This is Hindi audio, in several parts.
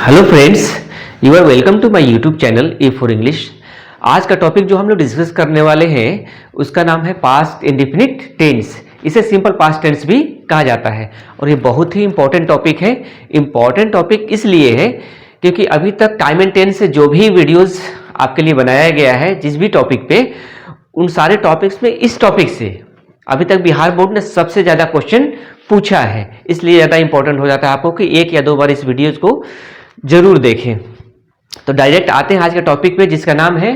Hello friends, you are welcome to my YouTube channel A for English. आज का टॉपिक जो हम लोग डिस्कस करने वाले हैं उसका नाम है पास्ट इंडेफिनिट टेंस। इसे सिंपल पास्ट टेंस भी कहा जाता है और ये बहुत ही इंपॉर्टेंट टॉपिक है। इंपॉर्टेंट टॉपिक इसलिए है क्योंकि अभी तक टाइम एंड टेंस से जो भी वीडियोस आपके लिए बनाया गया है जिस भी टॉपिक पे, उन सारे टॉपिक्स में इस टॉपिक से अभी तक बिहार बोर्ड ने सबसे ज़्यादा क्वेश्चन पूछा है। इसलिए ज़्यादा इंपॉर्टेंट हो जाता है आपको कि एक या दो बार इस वीडियोज़ को जरूर देखें। तो डायरेक्ट आते हैं आज के टॉपिक पे जिसका नाम है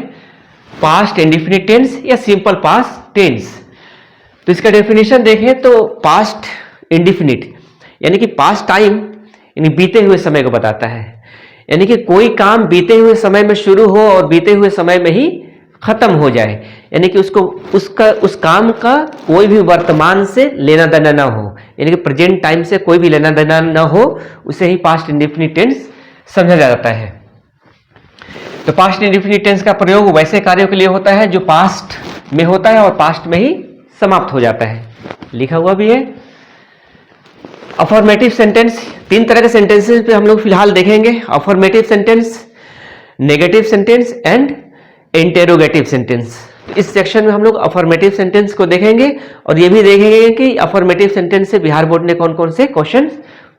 पास्ट इंडेफिनिट टेंस या सिंपल पास्ट टेंस। तो इसका डेफिनेशन देखें तो पास्ट इंडेफिनिट यानी कि पास्ट टाइम यानी बीते हुए समय को बताता है। यानी कि कोई काम बीते हुए समय में शुरू हो और बीते हुए समय में ही खत्म हो जाए, यानी कि उस काम का कोई भी वर्तमान से लेना देना ना हो, यानी कि प्रेजेंट टाइम से कोई भी लेना देना ना हो, उसे ही पास्ट इंडेफिनिट टेंस समझा जाता है। तो पास्ट इंडेफिनिट टेंस का प्रयोग वैसे कार्यों के लिए होता है जो पास्ट में होता है और पास्ट में ही समाप्त हो जाता है। लिखा हुआ भी है। अफर्मेटिव सेंटेंस, तीन तरह के सेंटेंसेस पे हम लोग फिलहाल देखेंगे। Affirmative sentence, negative sentence and interrogative sentence. इस सेक्शन में हम लोग अफर्मेटिव सेंटेंस को देखेंगे और ये भी देखेंगे कि अफर्मेटिव सेंटेंस से बिहार बोर्ड ने कौन कौन से क्वेश्चन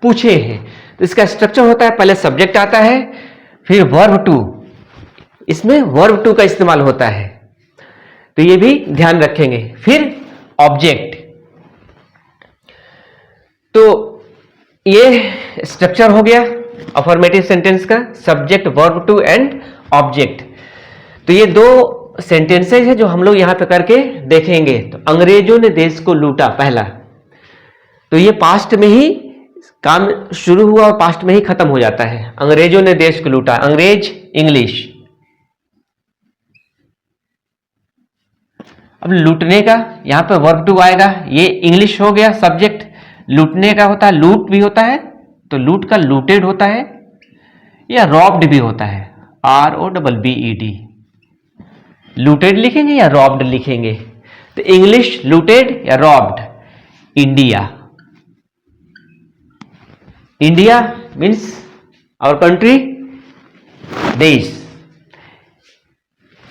पूछे हैं। तो इसका स्ट्रक्चर होता है, पहले सब्जेक्ट आता है, फिर वर्ब टू, इसमें वर्ब टू का इस्तेमाल होता है, तो ये भी ध्यान रखेंगे। फिर ऑब्जेक्ट। तो ये स्ट्रक्चर हो गया अफर्मेटिव सेंटेंस का, subject, verb two and object. तो ये दो सेंटेंसेज है जो हम लोग यहां पे करके देखेंगे। तो अंग्रेजों ने देश को लूटा, पहला, तो ये पास्ट में ही काम शुरू हुआ और पास्ट में ही खत्म हो जाता है। अंग्रेजों ने देश को लूटा, अंग्रेज इंग्लिश। अब लूटने का यहां पे वर्ब टू आएगा, ये इंग्लिश हो गया सब्जेक्ट। लूटने का होता है, लूट भी होता है, तो लूट का लूटेड होता है या रॉब्ड भी होता है, ROBBED। लूटेड लिखेंगे या रॉब्ड लिखेंगे? तो इंग्लिश लूटेड या robbed. India, India means our country, देश,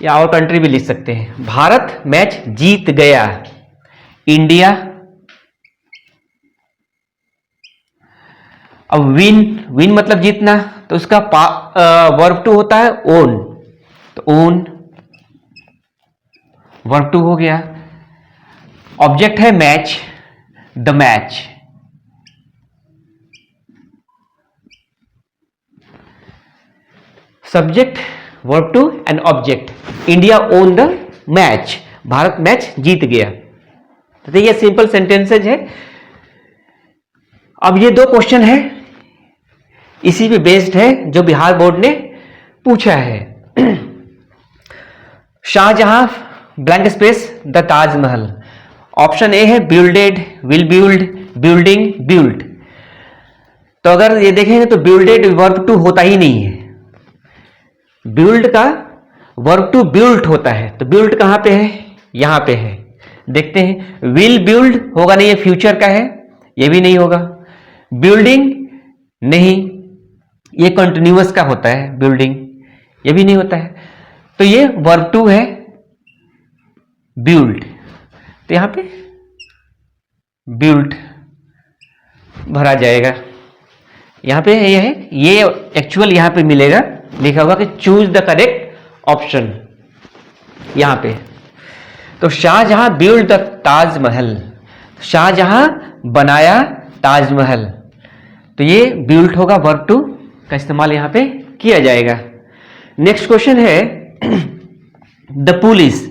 या आवर कंट्री भी लिख सकते हैं। भारत मैच जीत गया, इंडिया। अब विन, विन मतलब जीतना, तो उसका वर्ब टू होता है ओन, तो ओन वर्ब टू हो गया। ऑब्जेक्ट है match, the match. Subject, verb two and object. India won the match, Bharat match जीत गया। तो ये सिंपल सेंटेंसेज है। अब ये दो क्वेश्चन है, इसी पे बेस्ड है जो बिहार बोर्ड ने पूछा है। Shahjahan blank space the Taj Mahal. Option A है builded, will build, building, build. तो अगर ये देखेंगे तो बिल्डेड वर्ब टू होता ही नहीं है, बिल्ड का वर्ब टू बिल्ट होता है। तो बिल्ड कहां पे है? यहां पे है, देखते हैं। विल बिल्ड होगा नहीं, ये फ्यूचर का है, ये भी नहीं होगा। बिल्डिंग नहीं, ये कंटिन्यूअस का होता है, बिल्डिंग, ये भी नहीं होता है। तो ये वर्ब टू है बिल्ड, तो यहां पे बिल्ड भरा जाएगा। यहां पे ये है, ये एक्चुअल यहां पे मिलेगा, लिखा होगा कि चूज द करेक्ट ऑप्शन यहां पे। तो शाहजहां बिल्ड द ताजमहल, शाहजहां बनाया ताजमहल, तो ये बिल्ड होगा, वर्ब टू का इस्तेमाल यहां पे किया जाएगा। नेक्स्ट क्वेश्चन है the police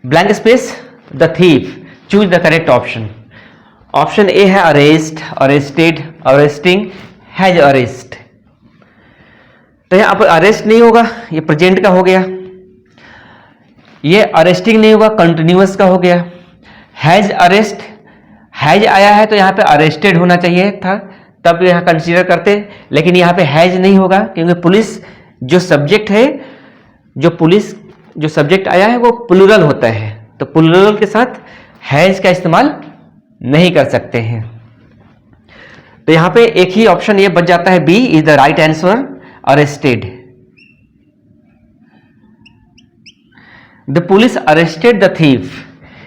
blank space the thief, choose the correct option. Option A है arrest, arrested, arresting, has arrest. तो यहां पर अरेस्ट नहीं होगा, ये प्रेजेंट का हो गया। ये अरेस्टिंग नहीं होगा, कंटिन्यूअस का हो गया। हैज अरेस्ट, हैज आया है तो यहां पे अरेस्टेड होना चाहिए था, तब यहां कंसीडर करते, लेकिन यहां पे हैज नहीं होगा क्योंकि पुलिस जो सब्जेक्ट है, जो सब्जेक्ट आया है वो प्लूरल होता है, तो प्लूरल के साथ हैज का इस्तेमाल नहीं कर सकते हैं। तो यहां पे एक ही ऑप्शन ये बच जाता है, B is the right answer. Arrested, the police arrested the thief,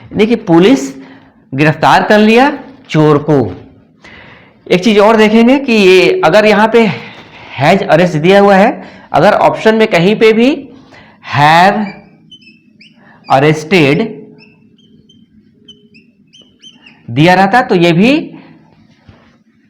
यानी कि पुलिस गिरफ्तार कर लिया चोर को। एक चीज और देखेंगे कि ये अगर यहां पे हैज अरेस्ट दिया हुआ है, अगर ऑप्शन में कहीं पे भी हैव अरेस्टेड दिया रहता तो ये भी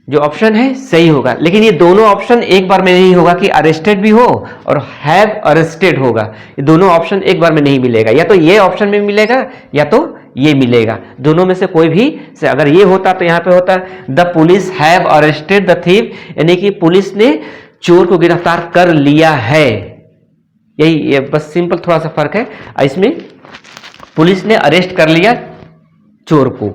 जो ऑप्शन है सही होगा, लेकिन ये दोनों ऑप्शन एक बार में नहीं होगा कि अरेस्टेड भी हो और हैव अरेस्टेड होगा। ये दोनों ऑप्शन एक बार में नहीं मिलेगा, या तो ये ऑप्शन में मिलेगा या तो ये मिलेगा, दोनों में से कोई भी से अगर ये होता तो यहां पे होता the police have arrested the thief, यानी कि पुलिस ने चोर को गिरफ्तार कर लिया है। यही ये बस सिंपल थोड़ा सा फर्क है, इसमें पुलिस ने अरेस्ट कर लिया चोर को,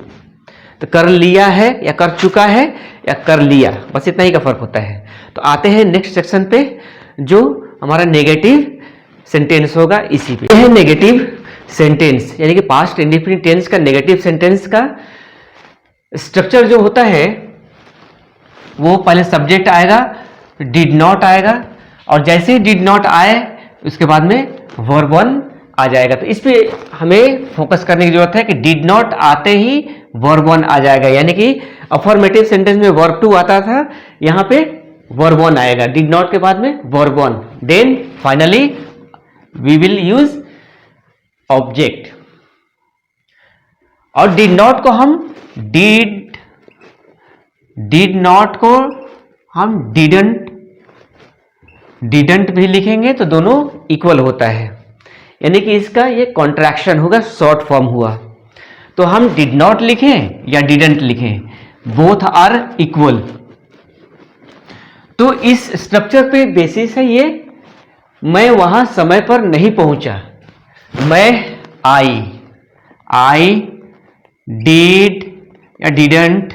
तो कर लिया है या कर चुका है या कर लिया, बस इतना ही का फर्क होता है। तो आते हैं नेक्स्ट सेक्शन पे जो हमारा नेगेटिव सेंटेंस होगा, इसी पे है नेगेटिव सेंटेंस, यानी कि पास्ट इंडेफिनिट टेंस का नेगेटिव सेंटेंस का स्ट्रक्चर जो होता है वो पहले सब्जेक्ट आएगा, डिड नॉट आएगा, और जैसे ही डिड नॉट आए उसके बाद में वर्ब वन आ जाएगा। तो इस पे हमें फोकस करने की जरूरत है कि डिड नॉट आते ही वर्ब वन आ जाएगा, यानी कि अफर्मेटिव सेंटेंस में वर्ब टू आता था, यहां पे वर्ब वन आएगा, डिड नॉट के बाद में verb one, then finally we will use object. और डिड नॉट को हम डिड नॉट को हम डिडंट भी लिखेंगे तो दोनों इक्वल होता है, यानी कि इसका ये कॉन्ट्रैक्शन होगा, शॉर्ट फॉर्म हुआ। तो हम डिड नॉट लिखें या डिडंट लिखें, बोथ आर इक्वल। तो इस स्ट्रक्चर पे बेसिस है ये, मैं वहां समय पर नहीं पहुंचा, मैं आई डिड या डिडंट,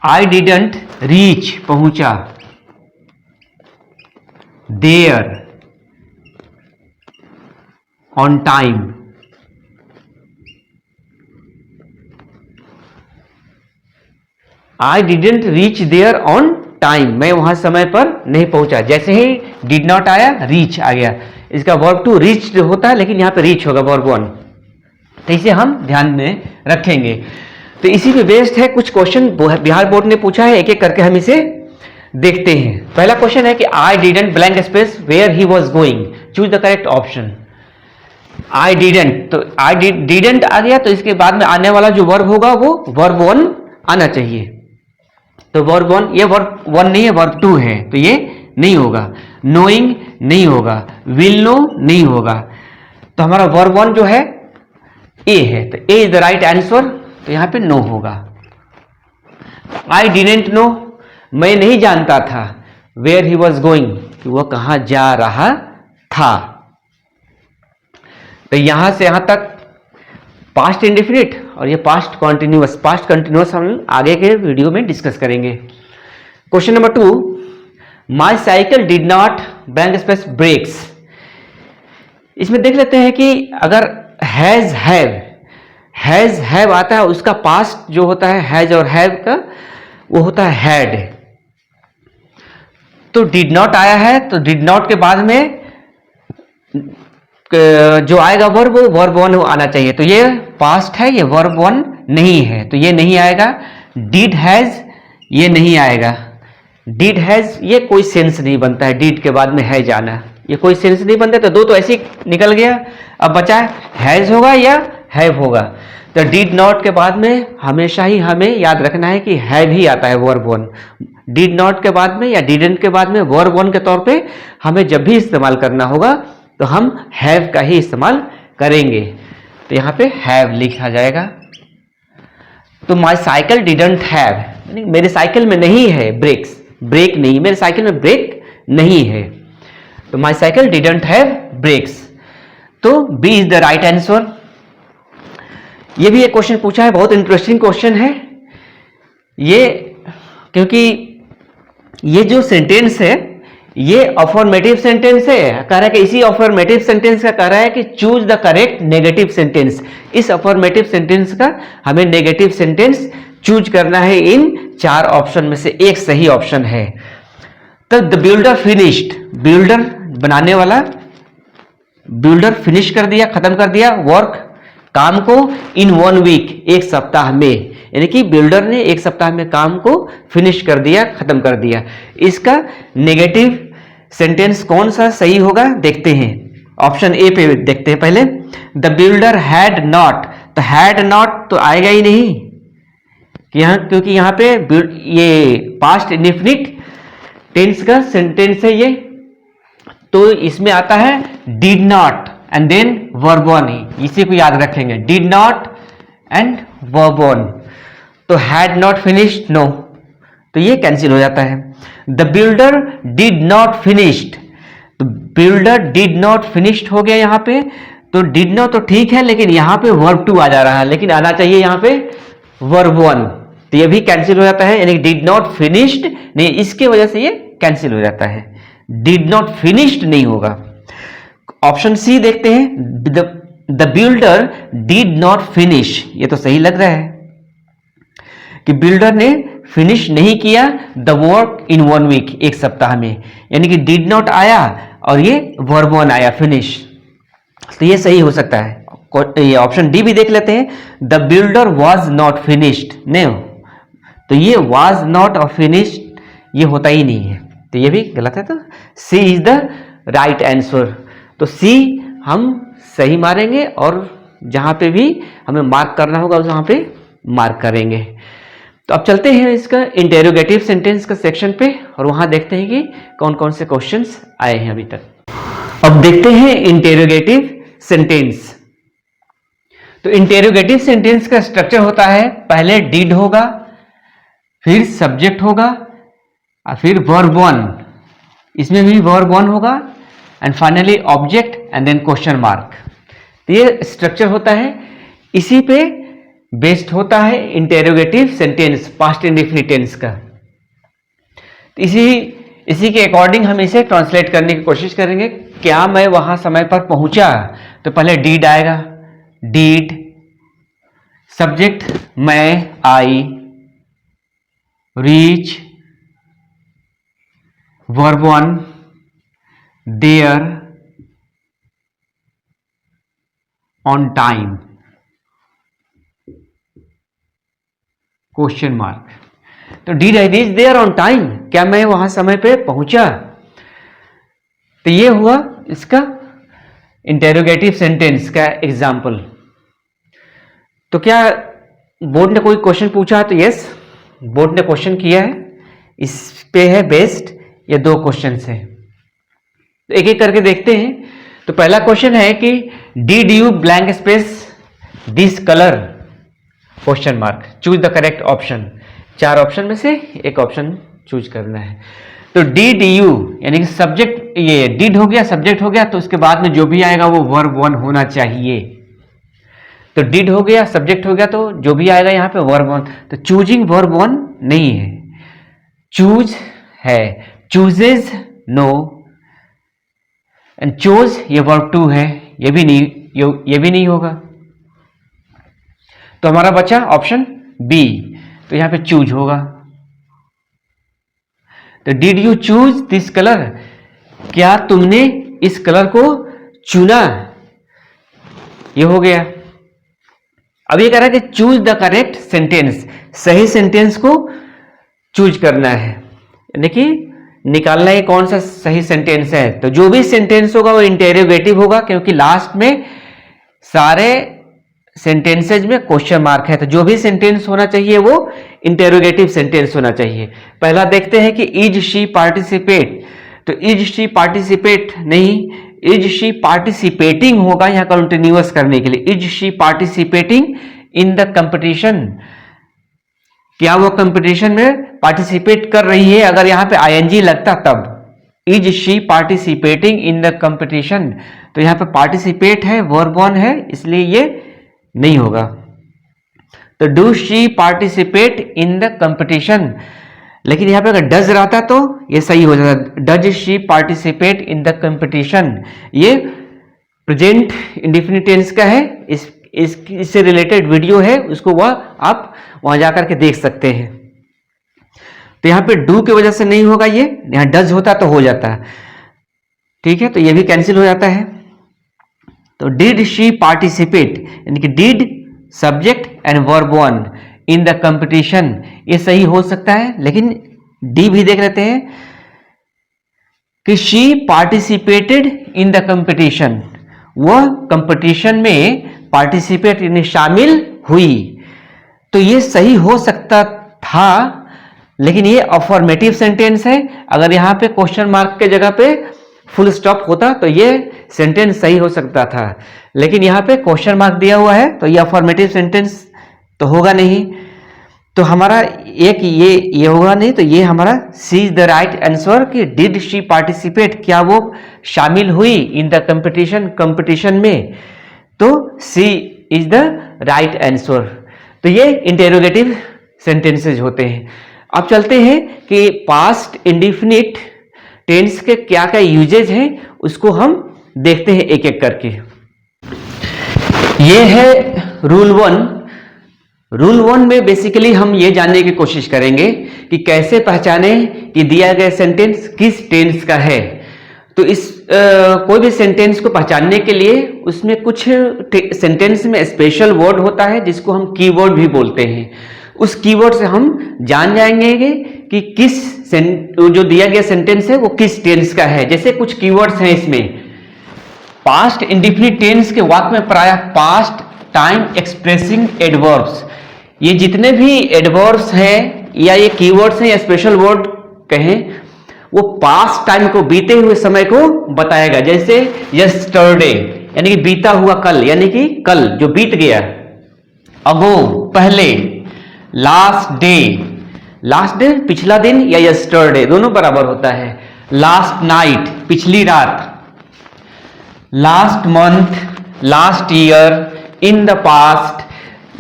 आई डिडंट रीच पहुंचा, there on time, I didn't reach there on time, मैं वहां समय पर नहीं पहुंचा। जैसे ही डिड नॉट आया रीच आ गया, इसका वर्ब टू रीच होता है, लेकिन यहां पे रीच होगा वर्ब वन, तो इसे हम ध्यान में रखेंगे। तो इसी पे बेस्ड है कुछ क्वेश्चन बिहार बोर्ड ने पूछा है, एक एक करके हम इसे देखते हैं। पहला क्वेश्चन है कि I didn't blank space where he was going, choose the correct option. I didn't, तो आई डिडंट आ गया, तो इसके बाद में आने वाला जो वर्ब होगा वो वर्ब वन आना चाहिए। तो वर्ब वन, ये वर्ब वन नहीं है, वर्ब टू है, तो ये नहीं होगा। नोइंग नहीं होगा, विल नो नहीं होगा, तो हमारा वर्ब वन जो है ए है, तो ए इज द राइट आंसर, तो यहां पे नो होगा। आई डिडंट नो, मैं नहीं जानता था, वेयर ही वॉज गोइंग, कि वह कहां जा रहा था। तो यहां से यहां तक पास्ट इंडेफिनिट और ये पास्ट कॉन्टिन्यूअस। पास्ट कॉन्टिन्यूअस हम आगे के वीडियो में डिस्कस करेंगे। Question number 2, my cycle did not blank space brakes. इसमें देख लेते हैं कि अगर हैज हैव आता है, उसका पास्ट जो होता है हैज और हैव का, वो होता है हैड। तो डिड नॉट आया है, तो डिड नॉट के बाद में जो आएगा वर्ब, वो वर्ब वन आना चाहिए, तो ये पास्ट है, ये वर्ब वन नहीं है, तो ये नहीं आएगा। डिड हैज, ये नहीं आएगा। डिड हैज, ये कोई सेंस नहीं बनता है, डिड के बाद में है जाना, ये कोई सेंस नहीं बनता, तो दो तो ऐसे ही निकल गया। अब बचा हैज होगा या हैव होगा, तो डिड नॉट के बाद में हमेशा ही हमें याद रखना है कि हैव ही आता है वर्ब वन। डिड नॉट के बाद में या डिडंट के बाद में वर्ब वन के तौर पे हमें जब भी इस्तेमाल करना होगा तो हम हैव का ही इस्तेमाल करेंगे, तो यहां पे हैव लिखा जाएगा। तो माई साइकिल डिडंट हैव, मेरे साइकिल में नहीं है ब्रेक्स, ब्रेक नहीं, मेरे साइकिल में ब्रेक नहीं है, तो my cycle didn't have brakes, तो B is the right answer. ये भी एक क्वेश्चन पूछा है, बहुत इंटरेस्टिंग क्वेश्चन है ये, क्योंकि ये जो सेंटेंस है ये अफर्मेटिव सेंटेंस है, कह रहा है कि इसी अफर्मेटिव सेंटेंस का कह रहा है कि choose the correct negative sentence. इस अफर्मेटिव सेंटेंस का हमें नेगेटिव सेंटेंस चूज करना है, इन चार ऑप्शन में से एक सही ऑप्शन है। तो द बिल्डर फिनिश्ड, बिल्डर बनाने वाला, बिल्डर फिनिश कर दिया, खत्म कर दिया वर्क, काम को, इन 1 वीक, एक सप्ताह में, यानी कि बिल्डर ने एक सप्ताह में काम को फिनिश कर दिया, खत्म कर दिया। इसका नेगेटिव सेंटेंस कौन सा सही होगा देखते हैं। ऑप्शन ए पे देखते हैं पहले। द बिल्डर हैड नॉट, तो हैड नॉट तो आएगा ही नहीं कि यहाँ, क्योंकि यहाँ पे ये पास्ट इंडेफिनिट टेंस का सेंटेंस है ये, तो इसमें आता है did not and then verb one ही, इसी को याद रखेंगे, did not and verb one. तो हैड नॉट फिनिश्ड, नो, तो ये कैंसिल हो जाता है। The builder did not finished, तो बिल्डर डिड नॉट फिनिश्ड हो गया यहाँ पे, तो डिड नॉट तो ठीक है, लेकिन यहाँ पे वर्ब टू आ जा रहा है, लेकिन आना चाहिए यहाँ पे वर्ब वन, तो ये भी कैंसिल हो जाता है, यानी डिड नॉट फिनिश्ड नहीं, इसके वजह से ये कैंसिल हो जाता है, डिड नॉट फिनिश्ड नहीं होगा। ऑप्शन सी देखते हैं, the builder did not finish, ये तो सही लग रहा है कि बिल्डर ने फिनिश नहीं किया द वर्क इन 1 वीक, एक सप्ताह में, यानी कि डिड नॉट आया और ये वर्ब वन आया फिनिश, तो ये सही हो सकता है। ये ऑप्शन डी भी देख लेते हैं, the builder was not finished, नहीं, तो ये वाज नॉट और फिनिश्ड ये होता ही नहीं है, तो ये भी गलत है, तो C is the right answer. तो सी हम सही मारेंगे और जहां पे भी हमें मार्क करना होगा वहां पे मार्क करेंगे। तो अब चलते हैं इसका इंटेरोगेटिव सेंटेंस का सेक्शन पे और वहां देखते हैं कि कौन कौन से क्वेश्चंस आए हैं अभी तक। अब देखते हैं इंटेरोगेटिव सेंटेंस। तो इंटेरोगेटिव सेंटेंस का स्ट्रक्चर होता है, पहले डिड होगा, फिर सब्जेक्ट होगा और फिर वर्ब वन, इसमें भी वर्ब वन होगा and finally object and then question mark. तो ये स्ट्रक्चर होता है, इसी पे बेस्ड होता है interrogative sentence past indefinite tense का। तो इसी के अकॉर्डिंग हम इसे ट्रांसलेट करने की कोशिश करेंगे। क्या मैं वहां समय पर पहुंचा, तो पहले डीड आएगा, डीड, सब्जेक्ट मैं I, reach, verb one there, on time, question mark. तो did I reach there on time, क्या मैं वहां समय पे पहुंचा, तो ये हुआ इसका इंटेरोगेटिव सेंटेंस का एग्जाम्पल। तो क्या बोर्ड ने कोई क्वेश्चन पूछा, तो यस, बोर्ड ने क्वेश्चन किया है, इस पे है बेस्ड ये 2 क्वेश्चन है। तो एक एक करके देखते हैं। तो पहला क्वेश्चन है कि did you blank space this colour, question mark, choose the correct option. 4 option में से एक ऑप्शन चूज करना है। तो डिड यू यानी कि सब्जेक्ट, ये डिड हो गया, सब्जेक्ट हो गया, तो उसके बाद में जो भी आएगा वो वर्ब वन होना चाहिए। तो डिड हो गया, सब्जेक्ट हो गया, तो जो भी आएगा यहाँ पे वर्ब वन। तो चूजिंग वर्ब वन नहीं है, चूज है, चूजेज नो, एंड चोज ये वर्ब टू है, ये भी नहीं होगा। तो हमारा बचा ऑप्शन बी, तो यहां पे चूज होगा। तो did you choose this colour, क्या तुमने इस कलर को चुना, ये हो गया। अब ये कह रहा है कि चूज द करेक्ट सेंटेंस, सही सेंटेंस को चूज करना है, यानी कि निकालना है कौन सा सही सेंटेंस है। तो जो भी सेंटेंस होगा वो इंटेरोगेटिव होगा, क्योंकि लास्ट में सारे सेंटेंसेज में क्वेश्चन मार्क है, तो जो भी सेंटेंस होना चाहिए वो इंटेरोगेटिव सेंटेंस होना चाहिए। पहला देखते हैं कि इज शी पार्टिसिपेट, तो इज शी पार्टिसिपेट नहीं, इज शी पार्टिसिपेटिंग होगा यहां कंटिन्यूअस करने के लिए। Is she participating in the competition, क्या वो कंपटीशन में पार्टिसिपेट कर रही है, अगर यहां पे आईएनजी लगता तब। Is she participating in the competition, तो यहां पे पार्टिसिपेट है, वर्ब वन है, इसलिए ये नहीं होगा। तो do she participate in the competition, लेकिन यहां पे अगर डज रहता तो ये सही हो जाता, does she participate in the competition. ये प्रेजेंट इंडेफिनिट टेंस का है, इससे रिलेटेड वीडियो है, उसको वह आप वहां जाकर के देख सकते हैं। तो यहाँ पे डू की वजह से नहीं होगा, ये यहाँ डज होता तो हो जाता। ठीक है, तो ये भी कैंसिल हो जाता है। तो डिड शी पार्टिसिपेट, यानी कि did subject and verb one in the competition, ये सही हो सकता है, लेकिन डी भी देख लेते हैं कि she participated in the competition, वह कंपटीशन में पार्टिसिपेट यानी शामिल हुई। तो ये सही हो सकता था, लेकिन ये अफर्मेटिव सेंटेंस है। अगर यहां पे क्वेश्चन मार्क के जगह पे फुल स्टॉप होता तो ये सेंटेंस सही हो सकता था, लेकिन यहाँ पे क्वेश्चन मार्क दिया हुआ है तो ये अफर्मेटिव सेंटेंस तो होगा नहीं। तो हमारा एक ये होगा नहीं, तो ये हमारा सी इज द राइट आंसर कि डिड शी पार्टिसिपेट, क्या वो शामिल हुई इन द कंपटीशन में, तो C is the right answer. तो ये इंटेरोगेटिव सेंटेंसेज होते हैं। अब चलते हैं कि पास्ट इंडिफिनिट टेंस के क्या क्या यूजेज हैं, उसको हम देखते हैं एक एक करके। ये है रूल 1। रूल 1 में बेसिकली हम ये जानने की कोशिश करेंगे कि कैसे पहचाने कि दिया गया सेंटेंस किस टेंस का है। तो इस कोई भी सेंटेंस को पहचानने के लिए उसमें कुछ सेंटेंस में स्पेशल वर्ड होता है जिसको हम कीवर्ड भी बोलते हैं। उस कीवर्ड से हम जान जाएंगे कि किस जो दिया गया सेंटेंस है वो किस टेंस का है। जैसे कुछ कीवर्ड्स हैं इसमें, पास्ट इंडिफिनिट टेंस के वाक्य में प्रायः पास्ट टाइम एक्सप्रेसिंग एडवर्ब्स, ये जितने भी एडवर्ब्स हैं या ये कीवर्ड्स हैं या स्पेशल वर्ड कहें, वो पास्ट टाइम को, बीते हुए समय को बताएगा। जैसे यस्टरडे यानी कि बीता हुआ कल, यानी कि कल जो बीत गया, अगो पहले, लास्ट डे पिछला दिन या यस्टरडे दोनों बराबर होता है, लास्ट नाइट पिछली रात, last month, last year, in the past.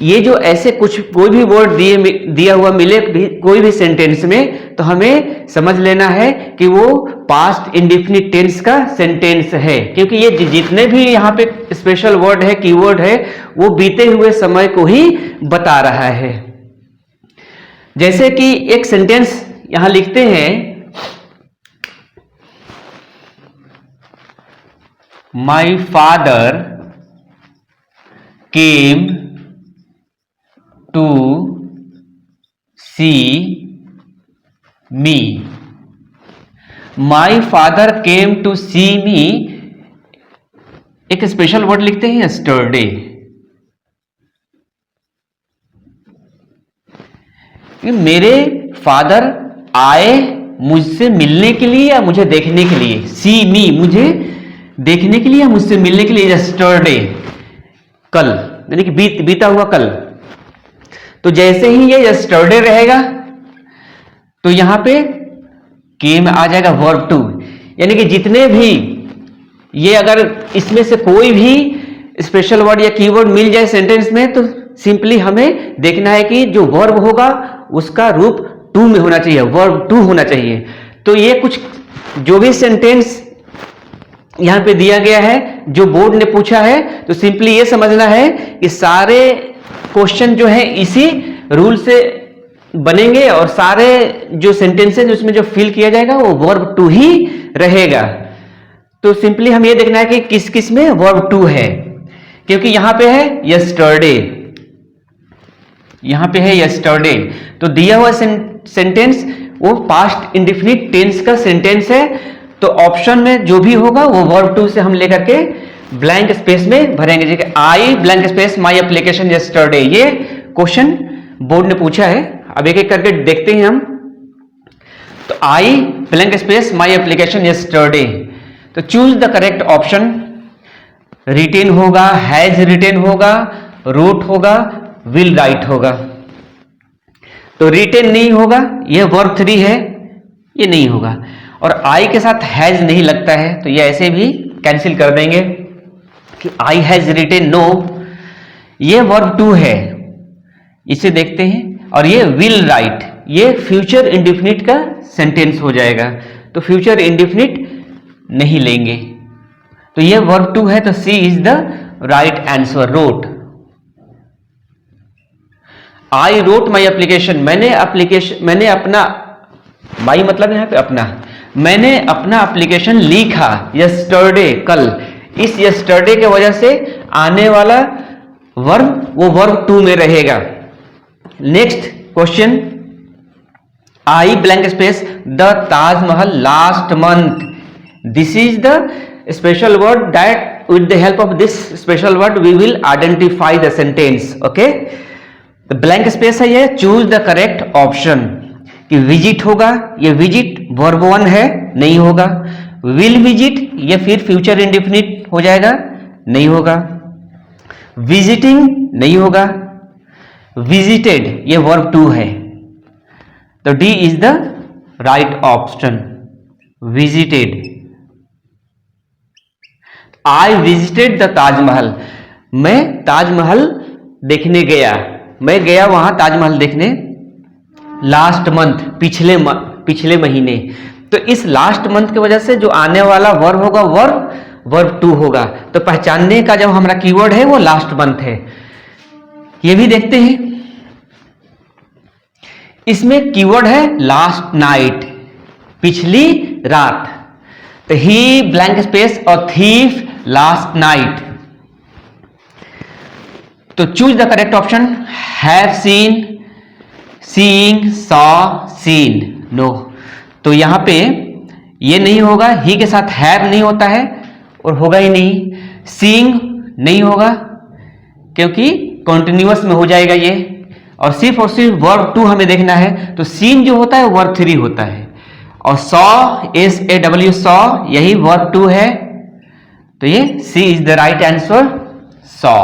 ये जो ऐसे कुछ कोई भी वर्ड दिया हुआ मिले कोई भी सेंटेंस में, तो हमें समझ लेना है कि वो पास्ट इंडिफिनिट टेंस का सेंटेंस है, क्योंकि ये जितने भी यहाँ पे स्पेशल वर्ड है, कीवर्ड है, वो बीते हुए समय को ही बता रहा है। जैसे कि एक सेंटेंस यहां लिखते हैं, my father came to see me. My father came to see me, एक स्पेशल वर्ड लिखते हैं यस्टरडे। मेरे फादर आए मुझसे मिलने के लिए या मुझे देखने के लिए, सी मी मुझे देखने के लिए या मुझसे मिलने के लिए, यस्टरडे कल, यानी कि बीता हुआ कल। तो जैसे ही ये यस्टरडे रहेगा तो यहां पे केम आ जाएगा वर्ब टू, यानी कि जितने भी ये अगर इसमें से कोई भी स्पेशल वर्ड या कीवर्ड मिल जाए सेंटेंस में, तो सिंपली हमें देखना है कि जो वर्ब होगा उसका रूप टू में होना चाहिए, वर्ब टू होना चाहिए। तो ये कुछ जो भी सेंटेंस यहां पे दिया गया है, जो बोर्ड ने पूछा है, तो सिंपली ये समझना है कि सारे क्वेश्चन जो है इसी रूल से बनेंगे और सारे जो सेंटेंसेस उसमें जो फिल किया जाएगा वो वर्ब टू ही रहेगा। तो सिंपली हम ये देखना है कि किस किस में वर्ब टू है, क्योंकि यहां पे है यस्टरडे, यहां पे है यस्टरडे, तो दिया हुआ सेंटेंस वो पास्ट इंडिफिनिट टेंस का सेंटेंस है। तो ऑप्शन में जो भी होगा वो वर्ब टू से हम लेकर के ब्लैंक स्पेस में भरेंगे। जैसे आई blank space my application yesterday, ये क्वेश्चन बोर्ड ने पूछा है। अब एक एक करके देखते हैं हम। तो I blank space my application yesterday, तो choose the correct option. Written होगा, हैज रिटेन होगा, रोट होगा, विल राइट होगा। तो रिटेन नहीं होगा, यह वर्ब 3 है, ये नहीं होगा। और आई के साथ हैज नहीं लगता है, तो ये ऐसे भी कैंसिल कर देंगे कि आई हैज रिटेन नो, ये वर्ब 2 है, इसे देखते हैं। और ये विल राइट, ये फ्यूचर इंडिफिनिट का सेंटेंस हो जाएगा, तो फ्यूचर इंडिफिनिट नहीं लेंगे। तो ये वर्ब 2 है, तो C is the right answer, wrote. I wrote my application, मैंने अपना माई मतलब यहाँ पे अपना। मैंने अपना एप्लीकेशन लिखा यस्टरडे, कल। इस यस्टरडे के वजह से आने वाला वर्ब वो वर्ब टू में रहेगा। Next question, I blank space the Taj Mahal last month. This is the special word that with the help of this special word we will identify the sentence. Okay, blank space है ये, चूज द करेक्ट ऑप्शन। कि विजिट होगा, ये विजिट वर्ब वन है, नहीं होगा। विल विजिट ये फिर फ्यूचर इंडेफिनिट हो जाएगा, नहीं होगा। विजिटिंग नहीं होगा। विजिटेड ये वर्ब टू है, तो D is the right option, visited. I visited the Taj Mahal, मैं ताजमहल देखने गया, मैं गया वहां ताजमहल देखने। लास्ट मंथ पिछले महीने, तो इस लास्ट मंथ की वजह से जो आने वाला वर्ब होगा वर्ब टू होगा। तो पहचानने का जब हमारा कीवर्ड है वो लास्ट मंथ है। ये भी देखते हैं, इसमें कीवर्ड है लास्ट नाइट, पिछली रात। तो ही ब्लैंक स्पेस और थीफ लास्ट नाइट। तो choose the correct option, have seen, seeing, saw, seen. No, तो यहां पे ये नहीं होगा, ही के साथ हैव नहीं होता है और होगा ही नहीं। सीइंग नहीं होगा क्योंकि कॉन्टिन्यूअस में हो जाएगा ये, और सिर्फ वर्ब टू हमें देखना है। तो सीन जो होता है वर्ब थ्री होता है, और सॉ, SAW, सॉ, यही वर्ब टू है। तो ये C is the right answer, saw.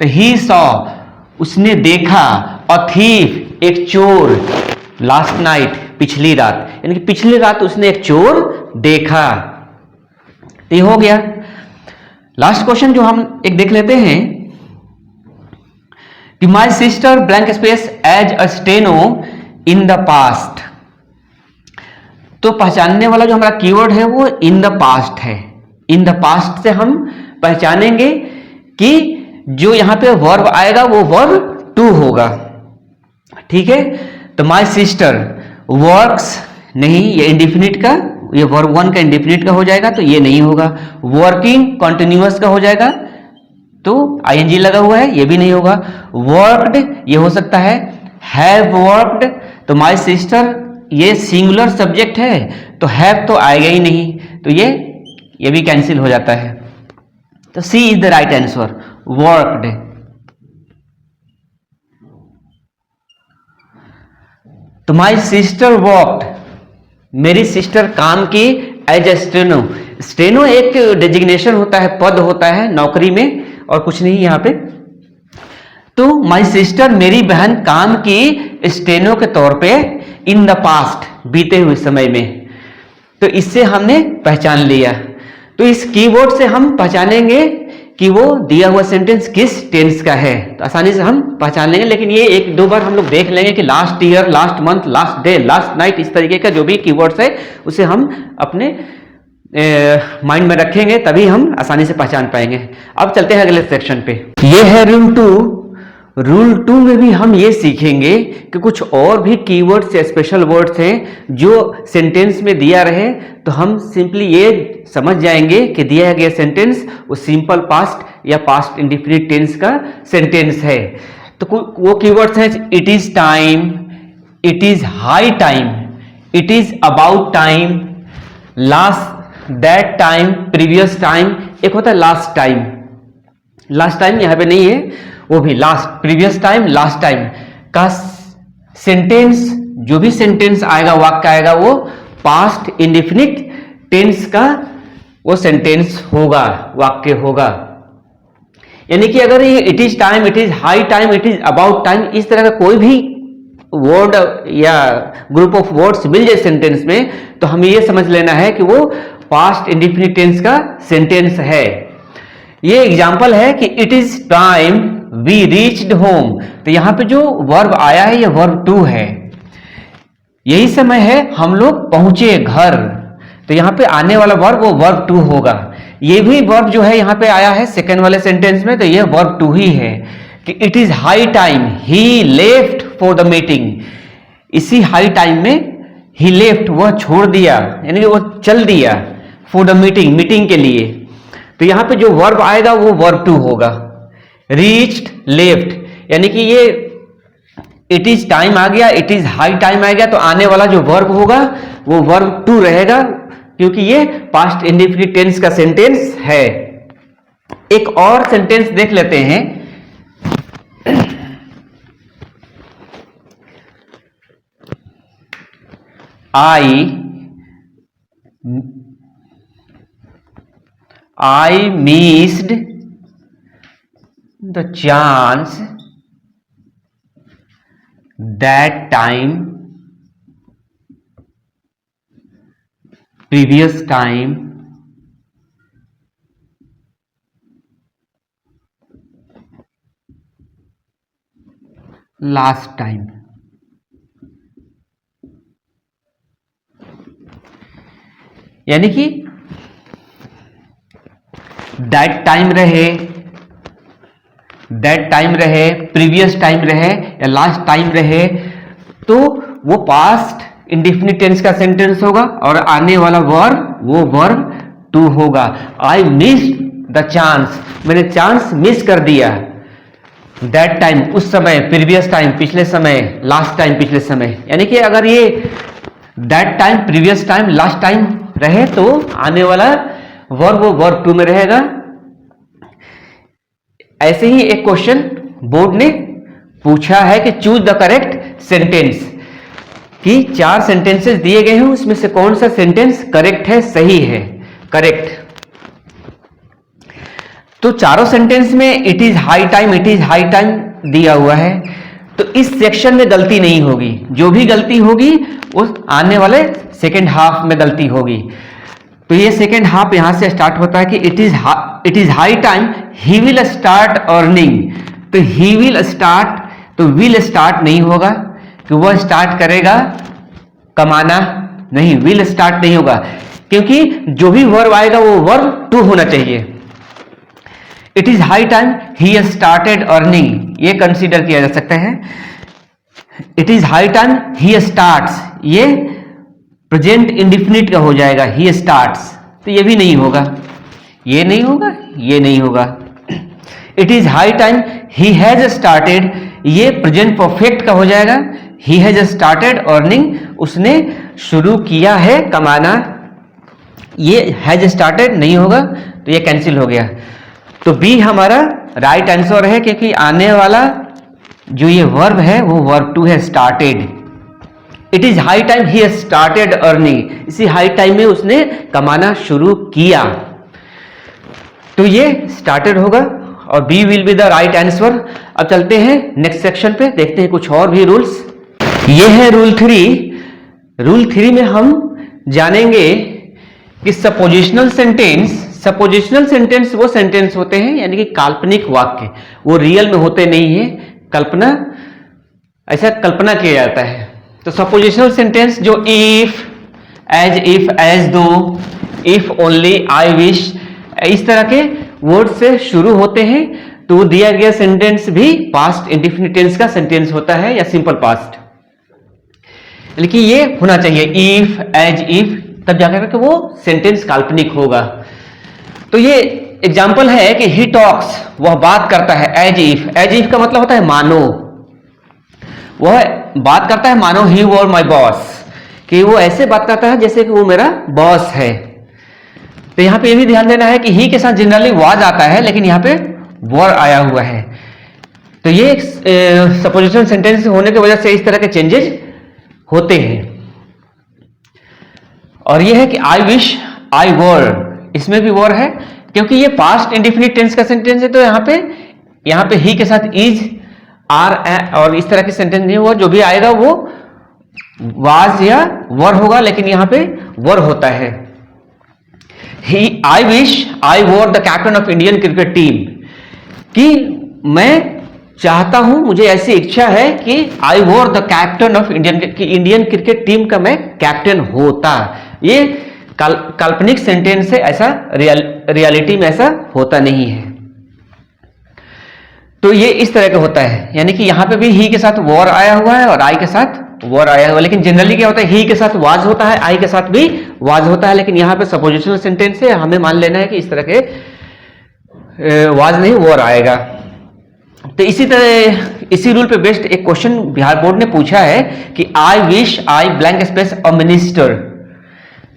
तो ही सॉ उसने देखा, और थीफ एक चोर, लास्ट नाइट पिछली रात, यानी कि पिछली रात उसने एक चोर देखा। तो ये हो गया। लास्ट क्वेश्चन जो हम एक देख लेते हैं कि my sister blank space as a steno in the past. तो पहचानने वाला जो हमारा कीवर्ड है वो इन द पास्ट है। इन द पास्ट से हम पहचानेंगे कि जो यहां पे वर्ब आएगा वो वर्ब टू होगा, ठीक है। तो माई सिस्टर वर्क्स नहीं, ये इंडिफिनिट का, ये वर्ब वन का इंडिफिनिट का हो जाएगा, तो ये नहीं होगा। वर्किंग कॉन्टिन्यूअस का हो जाएगा, तो आईएनजी लगा हुआ है, ये भी नहीं होगा। वर्कड ये हो सकता है, हैव वर्कड। तो माई सिस्टर ये सिंगुलर सब्जेक्ट है, तो हैव तो आएगा ही नहीं, तो ये भी कैंसिल हो जाता है। तो C is the right answer, worked. तो माई सिस्टर वर्कड, मेरी सिस्टर काम की एज ए स्टेनो। स्टेनो एक डेजिग्नेशन होता है, पद होता है नौकरी में, और कुछ नहीं यहां पे। तो माई सिस्टर मेरी बहन काम की स्टेनो के तौर पे इन द पास्ट, बीते हुए समय में। तो इससे हमने पहचान लिया। तो इस कीवर्ड से हम पहचानेंगे कि वो दिया हुआ सेंटेंस किस टेंस का है, तो आसानी से हम पहचान लेंगे। लेकिन ये एक दो बार हम लोग देख लेंगे कि last year, last month, last day, last night, इस तरीके का जो भी कीवर्ड्स है उसे हम अपने माइंड में रखेंगे, तभी हम आसानी से पहचान पाएंगे। अब चलते हैं अगले सेक्शन पे। ये है रूल टू। रूल टू में भी हम ये सीखेंगे कि कुछ और भी कीवर्ड्स या स्पेशल वर्ड्स हैं जो सेंटेंस में दिया रहे, तो हम सिंपली ये समझ जाएंगे कि दिया गया सेंटेंस वो सिंपल पास्ट या पास्ट इंडिफिनिट टेंस का सेंटेंस है। तो वो कीवर्ड्स हैं, it is time, it is high time, it is about time, last, that time, previous time. एक होता है लास्ट टाइम, लास्ट टाइम यहाँ पे नहीं है, वो भी last, previous time, last time का सेंटेंस, जो भी सेंटेंस आएगा, वाक्य आएगा, वो पास्ट इंडेफिनिट टेंस का वो सेंटेंस होगा, वाक्य होगा। यानी कि अगर ये it is time, it is high time, it is about time, इस तरह का कोई भी वर्ड या ग्रुप ऑफ वर्ड्स मिल जाए सेंटेंस में, तो हमें ये समझ लेना है कि वो पास्ट इंडेफिनिट टेंस का सेंटेंस है। ये एग्जांपल है कि it is time we reached home. तो यहां पे जो वर्ब आया है ये वर्ब टू है, यही समय है हम लोग पहुंचे घर। तो यहां पे आने वाला वर्ब वो वर्ब टू होगा। ये भी वर्ब जो है यहां पे आया है सेकंड वाले सेंटेंस में, तो ये वर्ब टू ही है कि it is high time he left for the meeting. इसी हाई टाइम में ही लेफ्ट, वह छोड़ दिया, यानी कि वो चल दिया फॉर द मीटिंग, मीटिंग के लिए। तो यहां पे जो वर्ब आएगा वो वर्ब टू होगा। रीच्ड, लेफ्ट, यानी कि ये इट इज टाइम आ गया, इट इज हाई टाइम आ गया, तो आने वाला जो वर्ब होगा वो वर्ब टू रहेगा, क्योंकि ये पास्ट इंडेफिनिट टेंस का सेंटेंस है। एक और सेंटेंस देख लेते हैं। I missed the chance that time, previous time, last time। यानी कि दैट टाइम रहे, प्रीवियस टाइम रहे या लास्ट टाइम रहे, तो वो पास्ट इंडेफिनिट टेंस का सेंटेंस होगा और आने वाला वर्ब वो वर्ब टू होगा। आई मिस्ड द चांस, मैंने चांस मिस कर दिया। दैट टाइम, उस समय, प्रीवियस टाइम, पिछले समय, लास्ट टाइम, पिछले समय, यानी कि अगर ये that time, previous time, last time रहे तो आने वाला वर्ब वो वर्ब टू में रहेगा। ऐसे ही एक क्वेश्चन बोर्ड ने पूछा है कि चूज द करेक्ट सेंटेंस, कि 4 सेंटेंसेस दिए गए हैं, उसमें से कौन सा सेंटेंस करेक्ट है, सही है, करेक्ट। तो चारों सेंटेंस में it is high time, it is high time दिया हुआ है, तो इस सेक्शन में गलती नहीं होगी। जो भी गलती होगी उस आने वाले सेकेंड हाफ में गलती होगी। तो ये सेकेंड हाफ यहां से स्टार्ट होता है कि it is high time he will start earning. तो ही विल स्टार्ट, तो विल स्टार्ट नहीं होगा कि वह स्टार्ट करेगा कमाना, नहीं, विल स्टार्ट नहीं होगा, क्योंकि जो भी वर्ब आएगा वो वर्ब टू होना चाहिए। It is high time he started earning, ये कंसीडर किया जा सकता है। It is high time he starts, ये प्रेजेंट इंडिफिनिट का हो जाएगा, ही स्टार्ट्स, तो ये भी नहीं होगा, ये नहीं होगा, ये नहीं होगा। It is high time he has started, ये प्रेजेंट परफेक्ट का हो जाएगा, ही हैज स्टार्टेड अर्निंग, उसने शुरू किया है कमाना, ये हैज स्टार्टेड नहीं होगा, तो ये कैंसिल हो गया। तो बी हमारा राइट आंसर है, क्योंकि आने वाला जो ये वर्ब है वो वर्ब टू है, started. It is high time he started earning, इसी हाई टाइम में उसने कमाना शुरू किया, तो ये स्टार्टेड होगा और B will be the right answer. अब चलते हैं नेक्स्ट सेक्शन पे, देखते हैं कुछ और भी रूल्स। ये है रूल 3। रूल 3 में हम जानेंगे कि सपोजिशनल सेंटेंस वो सेंटेंस होते हैं, यानी कि काल्पनिक वाक्य, वो रियल में होते नहीं है, कल्पना, ऐसा कल्पना किया जाता है। तो सपोजिशनल सेंटेंस जो इफ, एज दो, इफ ओनली, आई विश, इस तरह के वर्ड से शुरू होते हैं, तो दिया गया सेंटेंस भी पास्ट इंडेफिनिट टेंस का सेंटेंस होता है या सिंपल पास्ट। लेकिन ये होना चाहिए इफ, एज, इफ, तब जाकर के वो सेंटेंस काल्पनिक होगा। तो ये एग्जाम्पल है कि ही टॉक्स, वह बात करता है, एज इफ का मतलब होता है मानो, वह बात करता है मानो ही वर माई बॉस, कि वो ऐसे बात करता है जैसे कि वो मेरा बॉस है। तो यहां पे ये भी ध्यान देना है कि ही के साथ जनरली वाज आता है, लेकिन यहां पे वर आया हुआ है। तो ये सपोजिशनल सेंटेंस होने की वजह से इस तरह के चेंजेस होते हैं। और ये है कि आई विश आई वर, इसमें भी वर है, क्योंकि ये पास्ट इंडेफिनिट टेंस का सेंटेंस है, तो यहां पे ही के साथ इज, आर और इस तरह के सेंटेंस नहीं हुआ, जो भी आएगा वो वाज या वर होगा, लेकिन यहां पे वर होता है। I wish I were the captain of Indian cricket team, कि मैं चाहता हूं, मुझे ऐसी इच्छा है कि I were the captain of Indian cricket team का मैं कैप्टन होता। ये काल्पनिक सेंटेंस है, ऐसा रियलिटी में ऐसा होता नहीं है। तो ये इस तरह का होता है, यानी कि यहां पे भी ही के साथ वॉर आया हुआ है और आई के साथ वर आएगा, लेकिन जनरली क्या होता है, ही के साथ वाज होता है, आई के साथ भी वाज होता है, लेकिन यहाँ पे सपोजिशनल सेंटेंस है, हमें मान लेना है कि इस तरह के वाज नहीं वर आएगा। तो इसी तरह इसी रूल पे बेस्ड एक क्वेश्चन बिहार बोर्ड ने पूछा है कि I wish I blank space a minister,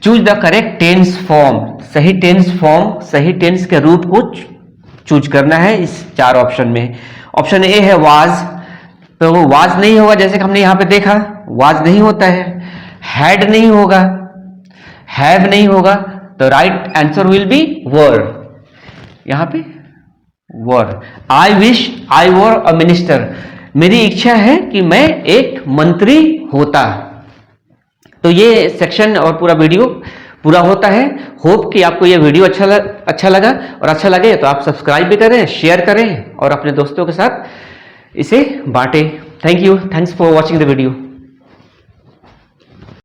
choose the correct tense form, सही टेंस फॉर्म, सही टेंस के रूप को चूज करना है इस 4 ऑप्शन में। ऑप्शन ए है वाज, तो वो वाज नहीं होगा, जैसे कि हमने यहां पे देखा वाज नहीं होता है। हैड नहीं होगा, हैव नहीं होगा, तो राइट आंसर विल बी वर, यहां पे वर। आई wish I were a minister, मेरी इच्छा है कि मैं एक मंत्री होता। तो ये सेक्शन और पूरा वीडियो पूरा होता है। होप कि आपको ये वीडियो अच्छा लगा, और अच्छा लगे तो आप सब्सक्राइब भी करें, शेयर करें और अपने दोस्तों के साथ इसे बांटें। Thank you, thanks for watching the video.